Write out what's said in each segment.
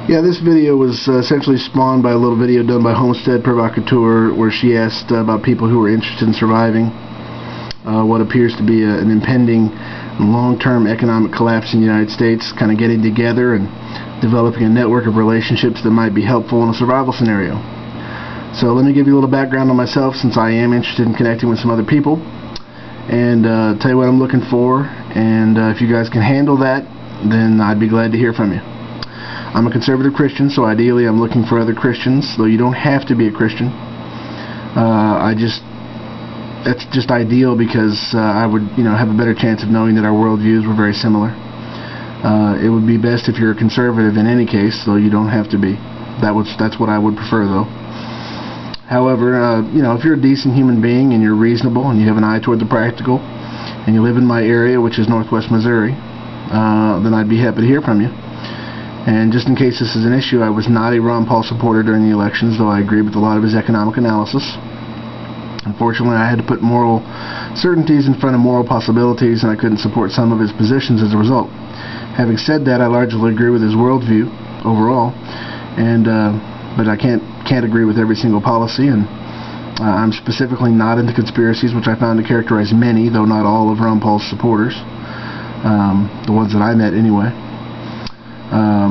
Yeah, this video was essentially spawned by a little video done by Homestead Provocateur, where she asked about people who were interested in surviving what appears to be an impending long-term economic collapse in the United States, kind of getting together and developing a network of relationships that might be helpful in a survival scenario. So let me give you a little background on myself, since I am interested in connecting with some other people, and tell you what I'm looking for, and if you guys can handle that, then I'd be glad to hear from you. I'm a conservative Christian, so ideally I'm looking for other Christians, though you don't have to be a Christian. That's just ideal, because I would, have a better chance of knowing that our worldviews were very similar. It would be best if you're a conservative in any case, though you don't have to be. That's what I would prefer, though. However, if you're a decent human being and you're reasonable and you have an eye toward the practical, and you live in my area, which is Northwest Missouri, then I'd be happy to hear from you. And just in case this is an issue, I was not a Ron Paul supporter during the elections, though I agree with a lot of his economic analysis. Unfortunately, I had to put moral certainties in front of moral possibilities, and I couldn't support some of his positions as a result. Having said that, I largely agree with his worldview overall, but I can't agree with every single policy, and I'm specifically not into conspiracies, which I found to characterize many, though not all, of Ron Paul's supporters, the ones that I met anyway.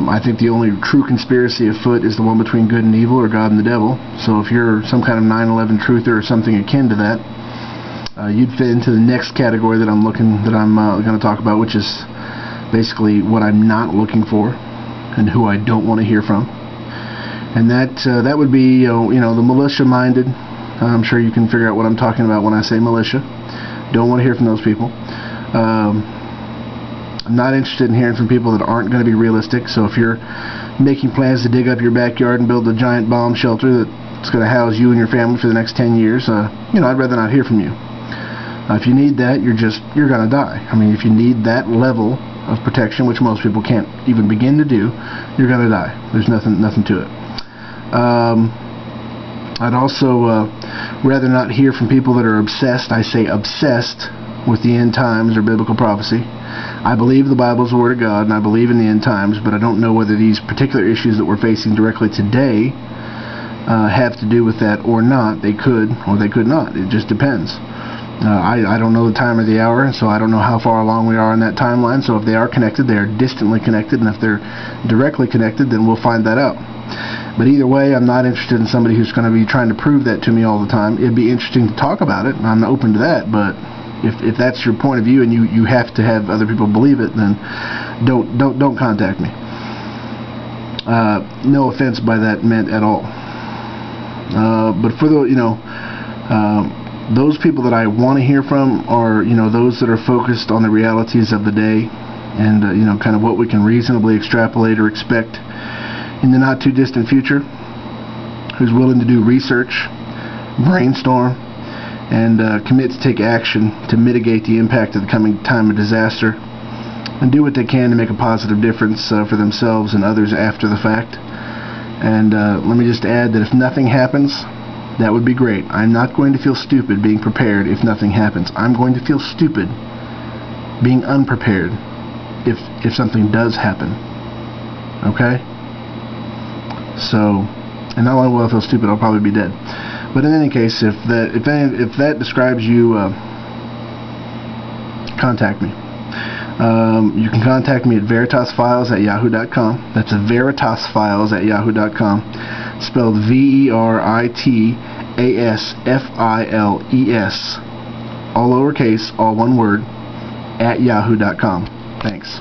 I think the only true conspiracy afoot is the one between good and evil, or God and the devil. So if you're some kind of 9/11 truther or something akin to that, you'd fit into the next category that I'm going to talk about, which is basically what I'm not looking for and who I don't want to hear from. And that would be the militia-minded. I'm sure you can figure out what I'm talking about when I say militia. Don't want to hear from those people. I'm not interested in hearing from people that aren't going to be realistic. So if you're making plans to dig up your backyard and build a giant bomb shelter that's going to house you and your family for the next 10 years, I'd rather not hear from you. If you need that, you're going to die. I mean, if you need that level of protection, which most people can't even begin to do, you're going to die. There's nothing to it. I'd also rather not hear from people that are obsessed, I say obsessed, with the end times or biblical prophecy. I believe the Bible is the Word of God, and I believe in the end times, but I don't know whether these particular issues that we're facing directly today have to do with that or not. They could, or they could not. It just depends. I don't know the time or the hour, so I don't know how far along we are in that timeline. So if they are connected, they are distantly connected, and if they're directly connected, then we'll find that out. But either way, I'm not interested in somebody who's going to be trying to prove that to me all the time. It'd be interesting to talk about it, and I'm open to that, but if that's your point of view and you have to have other people believe it, then don't contact me. No offense by that meant at all. But for those people that I want to hear from are those that are focused on the realities of the day, and kind of what we can reasonably extrapolate or expect in the not too distant future, who's willing to do research, brainstorm, and commit to take action to mitigate the impact of the coming time of disaster, and do what they can to make a positive difference for themselves and others after the fact. And let me just add that if nothing happens, that would be great. I'm not going to feel stupid being prepared if nothing happens. I'm going to feel stupid being unprepared if something does happen. Okay? So, and not only will I feel stupid, I'll probably be dead. But in any case, if that describes you, contact me. You can contact me at veritasfiles@yahoo.com. That's veritasfiles@yahoo.com, spelled VERITASFILES, all lowercase, all one word, @yahoo.com. Thanks.